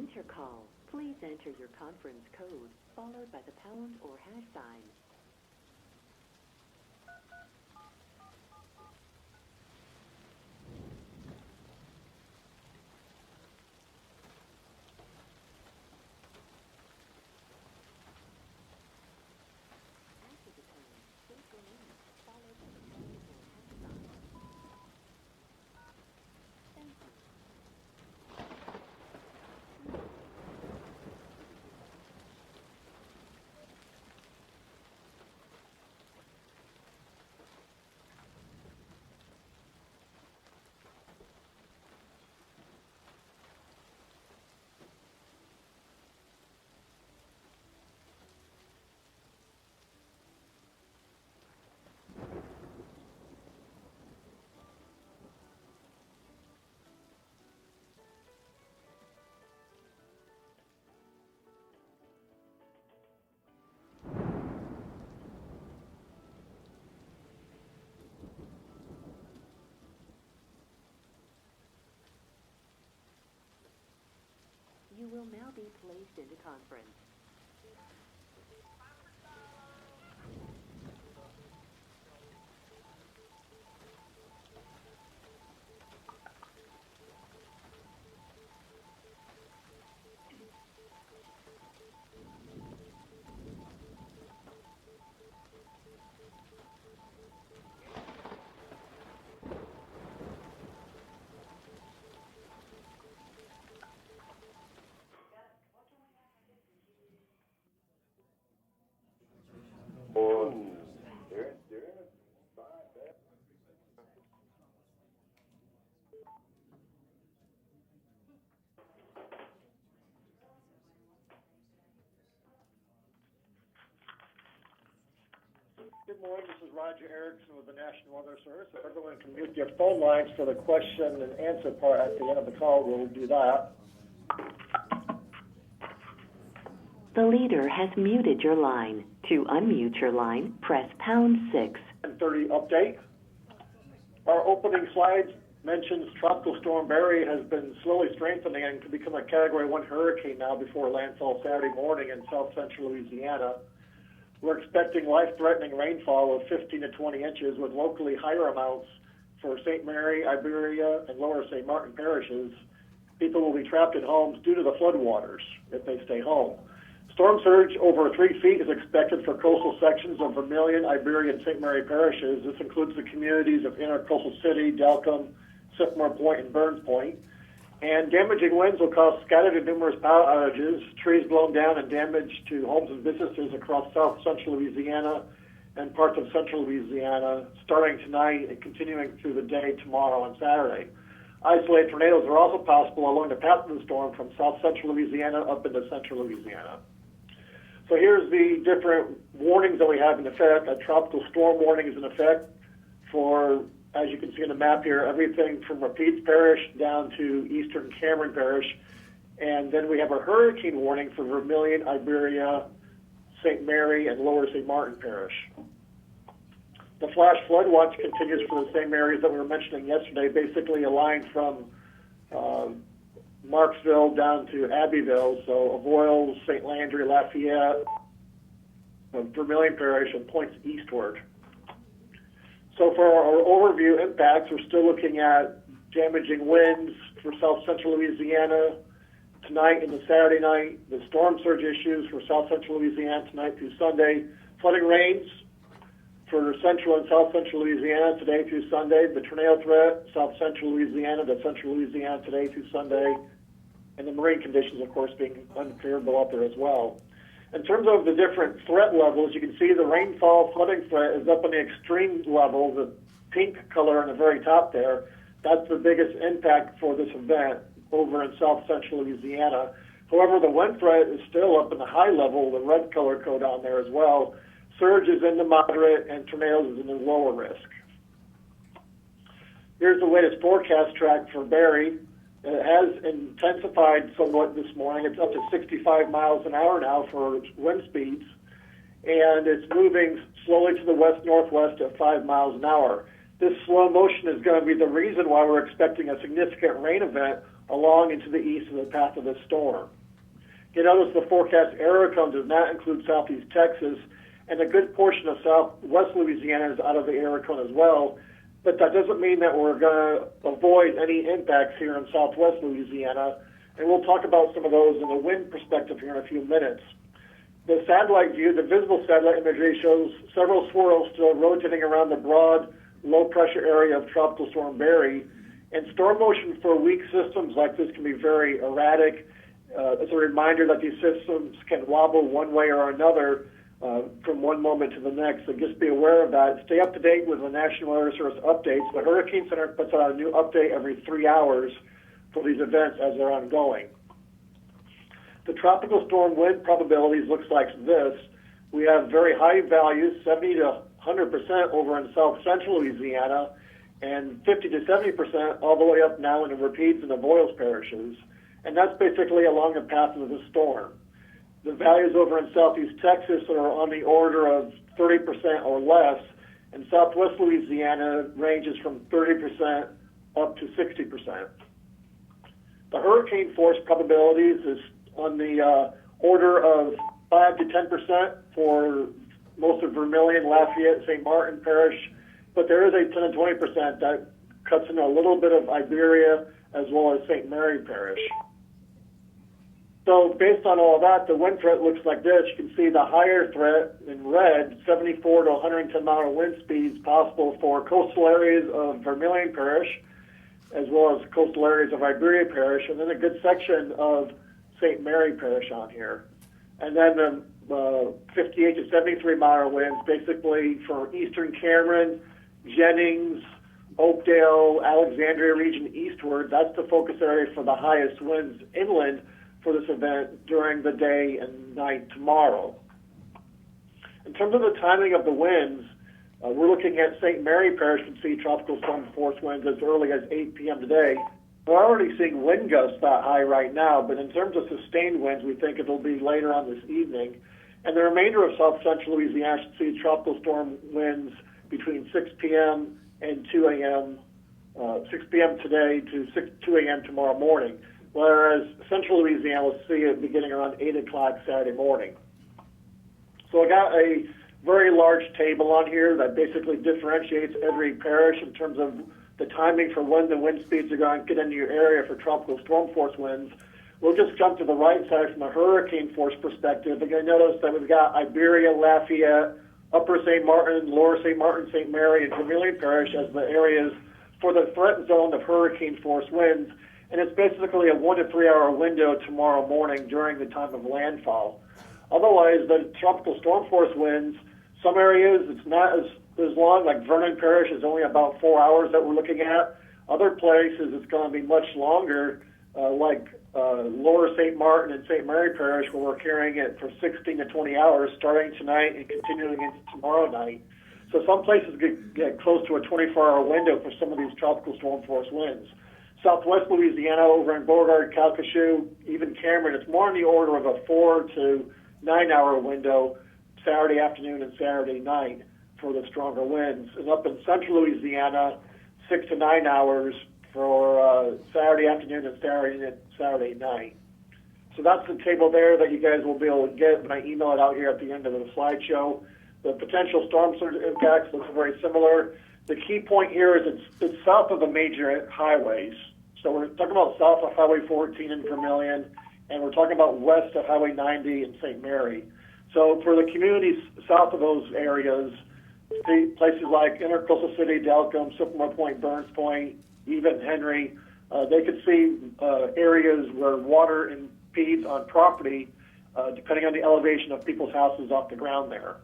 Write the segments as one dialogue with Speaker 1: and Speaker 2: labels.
Speaker 1: enter call, please enter your conference code, followed by the pound or hash sign. After the tone, state your name, followed by the pound or hash sign. Thank you. You will now be placed into conference.
Speaker 2: Good morning, this is Roger Erickson with the National Weather Service. If everyone can mute their phone lines for the question and answer part at the end of the call, we'll do that.
Speaker 1: The leader has muted your line. To unmute your line, press #6.
Speaker 2: 10:30 update. Our opening slides mentions Tropical Storm Barry has been slowly strengthening and could become a Category 1 hurricane now before landfall Saturday morning in south central Louisiana. We're expecting life-threatening rainfall of 15 to 20 inches with locally higher amounts for St. Mary, Iberia, and lower St. Martin parishes. People will be trapped in homes due to the floodwaters if they stay home. Storm surge over 3 feet is expected for coastal sections of Vermilion, Iberia, and St. Mary parishes. This includes the communities of Intercoastal City, Delcombe, Sycamore Point, and Burns Point. And damaging winds will cause scattered and numerous power outages, trees blown down, and damage to homes and businesses across south central Louisiana and parts of central Louisiana, starting tonight and continuing through the day tomorrow and Saturday. Isolated tornadoes are also possible along the path of the storm from south central Louisiana up into central Louisiana. So here's the different warnings that we have in effect. A tropical storm warning is in effect for, as you can see in the map here, everything from Rapides Parish down to eastern Cameron Parish. And then we have a hurricane warning for Vermilion, Iberia, St. Mary, and lower St. Martin Parish. The flash flood watch continues for the same areas that we were mentioning yesterday, basically a line from Marksville down to Abbeville, so Avoyelles, St. Landry, Lafayette, Vermilion Parish, and points eastward. So for our overview impacts, we're still looking at damaging winds for south central Louisiana tonight and the Saturday night, the storm surge issues for south central Louisiana tonight through Sunday, flooding rains for central and south central Louisiana today through Sunday, the tornado threat, south central Louisiana to central Louisiana today through Sunday, and the marine conditions, of course, being unfavorable out there as well. In terms of the different threat levels, you can see the rainfall flooding threat is up on the extreme level, the pink color on the very top there. That's the biggest impact for this event over in south central Louisiana. However, the wind threat is still up in the high level, the red color code on there as well. Surge is in the moderate and tornadoes is in the lower risk. Here's the latest forecast track for Barry. It has intensified somewhat this morning. It's up to 65 miles an hour now for wind speeds, and it's moving slowly to the west-northwest at 5 miles an hour. This slow motion is going to be the reason why we're expecting a significant rain event along into the east of the path of the storm. You notice the forecast area cone does not include southeast Texas, and a good portion of southwest Louisiana is out of the area cone as well, but that doesn't mean that we're going to avoid any impacts here in southwest Louisiana, and we'll talk about some of those in the wind perspective here in a few minutes. The satellite view, the visible satellite imagery, shows several swirls still rotating around the broad, low-pressure area of Tropical Storm Barry, and storm motion for weak systems like this can be very erratic. It's a reminder that these systems can wobble one way or another from one moment to the next, so just be aware of that. Stay up to date with the National Weather Service updates. The Hurricane Center puts out a new update every 3 hours for these events as they're ongoing. The tropical storm wind probabilities looks like this. We have very high values, 70 to 100% over in south central Louisiana, and 50 to 70% all the way up now in the Rapides and the Voiles parishes. And that's basically along the path of the storm. The values over in southeast Texas are on the order of 30% or less, and southwest Louisiana ranges from 30% up to 60%. The hurricane force probabilities is on the order of 5 to 10% for most of Vermilion, Lafayette, St. Martin Parish, but there is a 10 to 20% that cuts into a little bit of Iberia as well as St. Mary Parish. So based on all of that, the wind threat looks like this. You can see the higher threat in red, 74 to 110 mile wind speeds possible for coastal areas of Vermilion Parish, as well as coastal areas of Iberia Parish, and then a good section of St. Mary Parish on here. And then the 58 to 73 mile winds, basically for eastern Cameron, Jennings, Oakdale, Alexandria region eastward. That's the focus area for the highest winds inland for this event during the day and night tomorrow. In terms of the timing of the winds, we're looking at St. Mary Parish can see tropical storm force winds as early as 8 p.m. today. We're already seeing wind gusts that high right now, but in terms of sustained winds, we think it'll be later on this evening. And the remainder of south central Louisiana should see tropical storm winds between 6 p.m. and 2 a.m., 6 p.m. today to 2 a.m. tomorrow morning, whereas central Louisiana will see it beginning around 8 o'clock Saturday morning. So I got a very large table on here that basically differentiates every parish in terms of the timing for when the wind speeds are going to get into your area for tropical storm force winds. We'll just jump to the right side from a hurricane force perspective. Again, notice that we've got Iberia, Lafayette, Upper St. Martin, Lower St. Martin, St. Mary, and Vermilion Parish as the areas for the threat zone of hurricane force winds. And it's basically a 1 to 3 hour window tomorrow morning during the time of landfall. Otherwise, the tropical storm force winds, some areas it's not as long, like Vernon Parish is only about 4 hours that we're looking at. Other places it's going to be much longer, like Lower St. Martin and St. Mary Parish, where we're carrying it for 16 to 20 hours starting tonight and continuing into tomorrow night. So some places get close to a 24-hour window for some of these tropical storm force winds. Southwest Louisiana, over in Beauregard, Calcasieu, even Cameron, it's more in the order of a 4 to 9 hour window Saturday afternoon and Saturday night for the stronger winds. And up in central Louisiana, 6 to 9 hours for Saturday afternoon and Saturday night. So that's the table there that you guys will be able to get when I email it out here at the end of the slideshow. The potential storm surge impacts looks very similar. The key point here is it's south of the major highways. So we're talking about south of Highway 14 in Vermilion, and we're talking about west of Highway 90 in St. Mary. So for the communities south of those areas, places like Intercoastal City, Delcombe, Sycamore Point, Burns Point, even Henry, they could see areas where water impedes on property, depending on the elevation of people's houses off the ground there.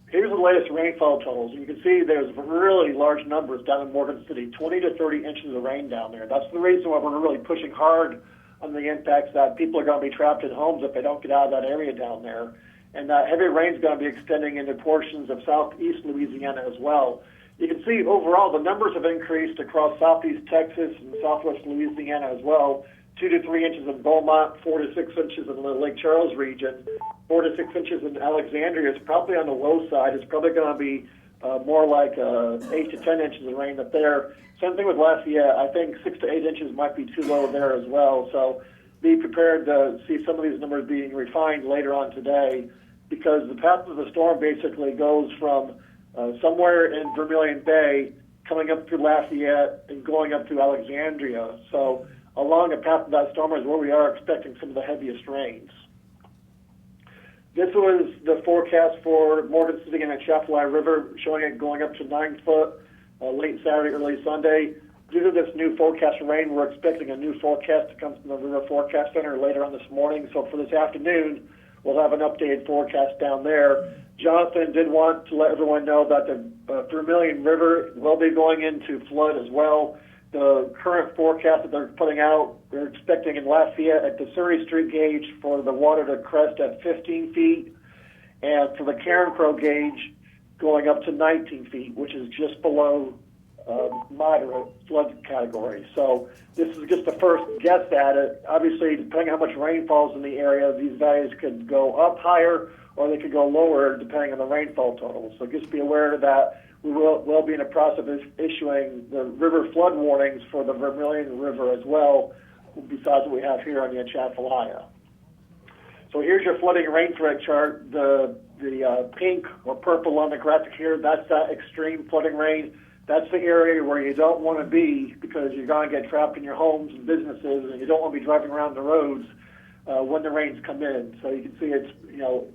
Speaker 2: Here's the latest rainfall totals. You can see there's really large numbers down in Morgan City, 20 to 30 inches of rain down there. That's the reason why we're really pushing hard on the impacts that people are going to be trapped in homes if they don't get out of that area down there. And that heavy rain is going to be extending into portions of southeast Louisiana as well. You can see overall the numbers have increased across southeast Texas and southwest Louisiana as well. 2 to 3 inches in Beaumont, 4 to 6 inches in the Lake Charles region, 4 to 6 inches in Alexandria. It's probably on the low side. It's probably going to be more like 8 to 10 inches of rain up there. Same thing with Lafayette. I think 6 to 8 inches might be too low there as well. So be prepared to see some of these numbers being refined later on today, because the path of the storm basically goes from somewhere in Vermilion Bay, coming up through Lafayette and going up through Alexandria. So along the path of that storm is where we are expecting some of the heaviest rains. This was the forecast for Morgan City and the Atchafalaya River, showing it going up to 9 foot late Saturday, early Sunday. Due to this new forecast of rain, we're expecting a new forecast to come from the River Forecast Center later on this morning. So for this afternoon, we'll have an updated forecast down there. Jonathan did want to let everyone know that the Vermilion River will be going into flood as well. The current forecast that they're putting out, they're expecting in Lafayette at the Surrey Street gauge for the water to crest at 15 feet, and for the Karen Crow gauge going up to 19 feet, which is just below moderate flood category. So this is just the first guess at it. Obviously, depending on how much rain falls in the area, these values could go up higher or they could go lower depending on the rainfall total. So just be aware that we will be in a process of issuing the river flood warnings for the Vermilion River as well, besides what we have here on the Atchafalaya. So here's your flooding rain threat chart. The pink or purple on the graphic here, that's that extreme flooding rain. That's the area where you don't want to be, because you're going to get trapped in your homes and businesses, and you don't want to be driving around the roads when the rains come in. So you can see it's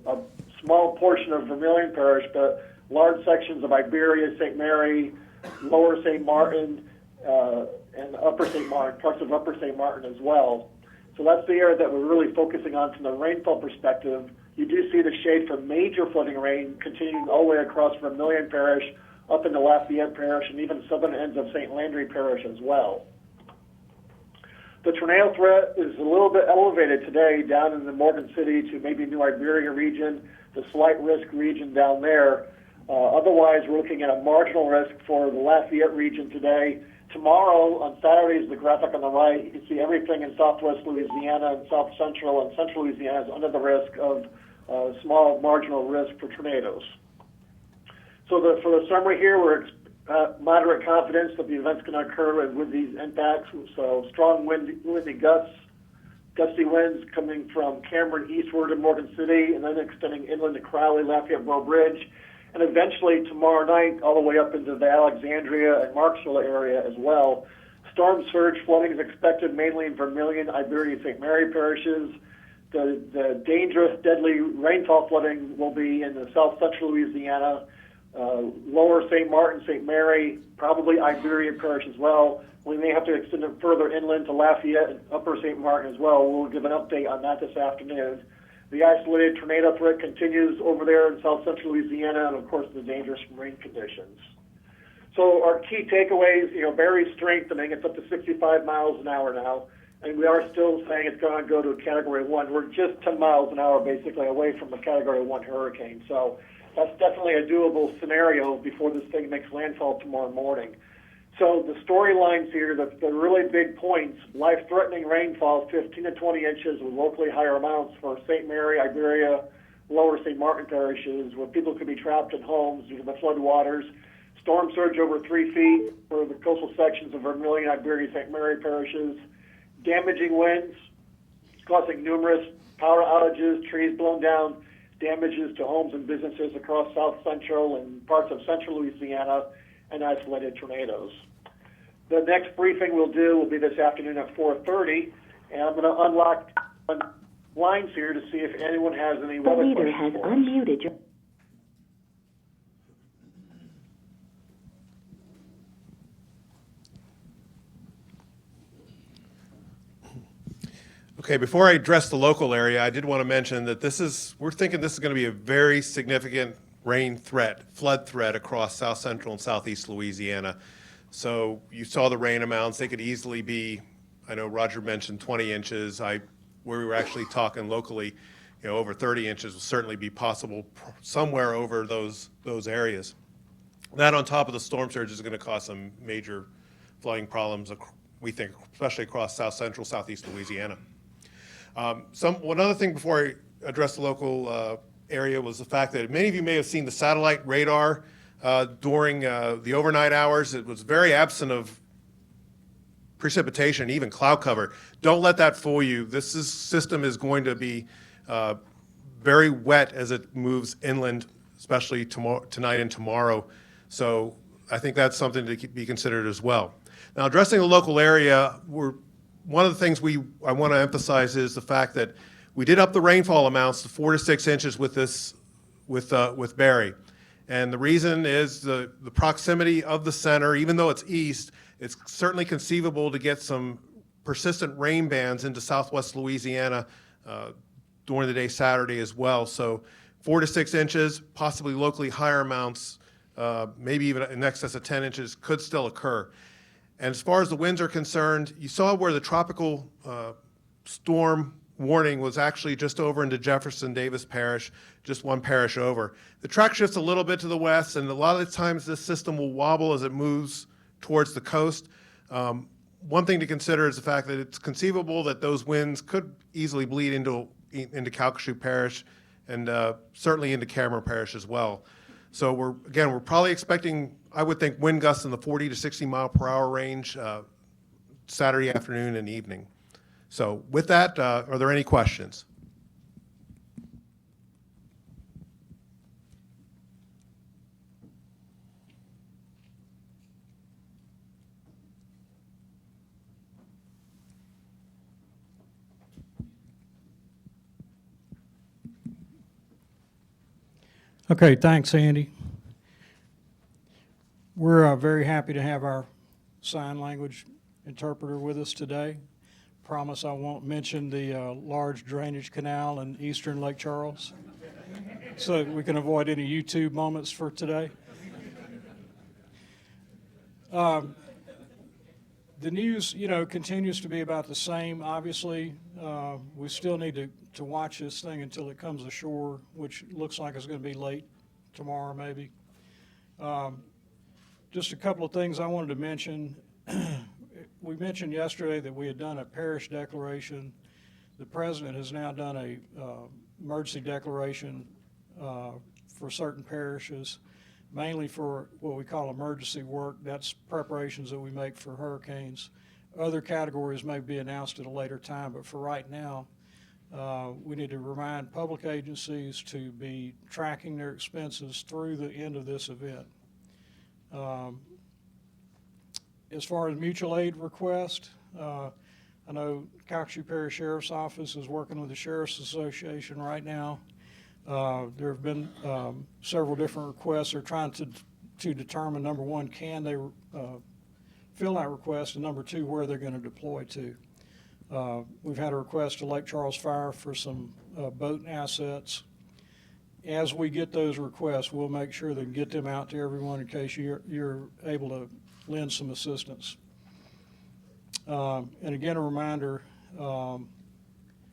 Speaker 2: a small portion of Vermilion Parish, but large sections of Iberia, St. Mary, Lower St. Martin, and Upper St. Martin, parts of Upper St. Martin as well. So that's the area that we're really focusing on from the rainfall perspective. You do see the shade for major flooding rain continuing all the way across Vermilion Parish, up into Lafayette Parish, and even southern ends of St. Landry Parish as well. The tornado threat is a little bit elevated today down in the Morgan City to maybe New Iberia region, the slight risk region down there. Otherwise, we're looking at a marginal risk for the Lafayette region today. Tomorrow, on Saturday, is the graphic on the right. You can see everything in southwest Louisiana and south central and central Louisiana is under the risk of small marginal risk for tornadoes. So for the summary here, we're moderate confidence that the event's going to occur with these impacts. So strong windy gusty winds coming from Cameron eastward to Morgan City, and then extending inland to Crowley, Lafayette, Bow Bridge, and eventually tomorrow night all the way up into the Alexandria and Marksville area as well. Storm surge flooding is expected mainly in Vermilion, Iberia, St. Mary parishes. The dangerous, deadly rainfall flooding will be in the south central Louisiana, lower St. Martin, St. Mary, probably Iberia Parish as well. We may have to extend it further inland to Lafayette and upper St. Martin as well. We'll give an update on that this afternoon. The isolated tornado threat continues over there in south central Louisiana, and of course the dangerous marine conditions. So our key takeaways, Barry's strengthening. It's up to 65 miles an hour now, and we are still saying it's going to go to a Category 1. We're just 10 miles an hour basically away from a Category 1 hurricane. So that's definitely a doable scenario before this thing makes landfall tomorrow morning. So the storylines here, the really big points: life-threatening rainfall, 15 to 20 inches with locally higher amounts for St. Mary, Iberia, lower St. Martin parishes, where people could be trapped in homes due to the flood waters. Storm surge over 3 feet for the coastal sections of Vermilion, Iberia, St. Mary parishes. Damaging winds causing numerous power outages, trees blown down, damages to homes and businesses across south central and parts of central Louisiana, and isolated tornadoes. The next briefing we'll do will be this afternoon at 4:30, and I'm going to unlock lines here to see if anyone has any
Speaker 1: The
Speaker 2: weather
Speaker 1: leader
Speaker 2: questions
Speaker 1: has
Speaker 2: for us.
Speaker 1: unmuted your...
Speaker 3: Okay, before I address the local area, I did want to mention that we're thinking this is going to be a very significant rain threat, flood threat across south central and southeast Louisiana. So you saw the rain amounts. They could easily be, I know Roger mentioned 20 inches. Where we were actually talking locally, over 30 inches will certainly be possible somewhere over those areas. That on top of the storm surge is going to cause some major flooding problems, we think, especially across south central, southeast Louisiana. One other thing before I address the local area was the fact that many of you may have seen the satellite radar during the overnight hours. It was very absent of precipitation, even cloud cover. Don't let that fool you. System is going to be very wet as it moves inland, especially tonight and tomorrow. So I think that's something to be considered as well. Now, addressing the local area, one of the things I want to emphasize is the fact that we did up the rainfall amounts to 4 to 6 inches with Barry. And the reason is the proximity of the center. Even though it's east, it's certainly conceivable to get some persistent rain bands into southwest Louisiana during the day Saturday as well. So 4 to 6 inches, possibly locally higher amounts, maybe even in excess of 10 inches could still occur. And as far as the winds are concerned, you saw where the tropical storm warning was actually just over into Jefferson Davis Parish, just one parish over. The track shifts a little bit to the west, and a lot of the times this system will wobble as it moves towards the coast. One thing to consider is the fact that it's conceivable that those winds could easily bleed into Calcasieu Parish and certainly into Cameron Parish as well. So we're probably expecting, I would think, wind gusts in the 40 to 60 mile per hour range Saturday afternoon and evening. So with that, are there any questions?
Speaker 4: Okay, thanks, Andy. We're very happy to have our sign language interpreter with us today. Promise I won't mention the large drainage canal in eastern Lake Charles, so we can avoid any YouTube moments for today. The news, continues to be about the same. Obviously, we still need to watch this thing until it comes ashore, which looks like it's going to be late tomorrow, maybe. Just a couple of things I wanted to mention. We mentioned yesterday that we had done a parish declaration. The president has now done a emergency declaration for certain parishes, mainly for what we call emergency work. That's preparations that we make for hurricanes. Other categories may be announced at a later time, but for right now, we need to remind public agencies to be tracking their expenses through the end of this event. As far as mutual aid request, I know Calcasieu Parish Sheriff's Office is working with the Sheriff's Association right now. There have been several different requests. They're trying to determine, number one, can they fill that request, and number two, where they're going to deploy to. We've had a request to Lake Charles Fire for some boat assets. As we get those requests, we'll make sure that we get them out to everyone in case you're able to lend some assistance. And again, a reminder,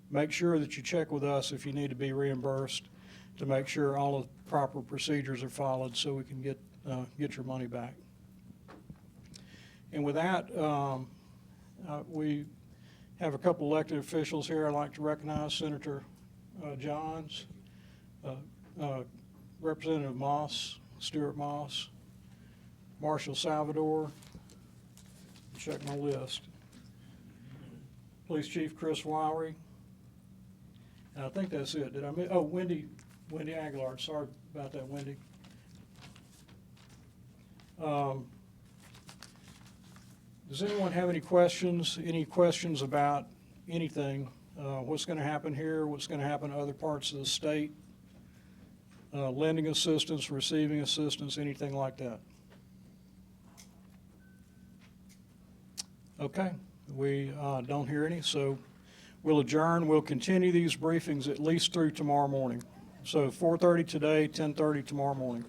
Speaker 4: make sure that you check with us if you need to be reimbursed to make sure all of the proper procedures are followed so we can get your money back. And with that, we have a couple elected officials here. I'd like to recognize Senator Johns, Representative Moss, Stuart Moss, Marshall Salvador, check my list, Police Chief Chris Lowry, and I think that's it. Did I miss? Oh, Wendy Aguilar. Sorry about that, Wendy. Does anyone have any questions? Any questions about anything? What's going to happen here? What's going to happen in other parts of the state? Lending assistance, receiving assistance, anything like that? Okay, we don't hear any, so we'll adjourn. We'll continue these briefings at least through tomorrow morning. So 4:30 today, 10:30 tomorrow morning.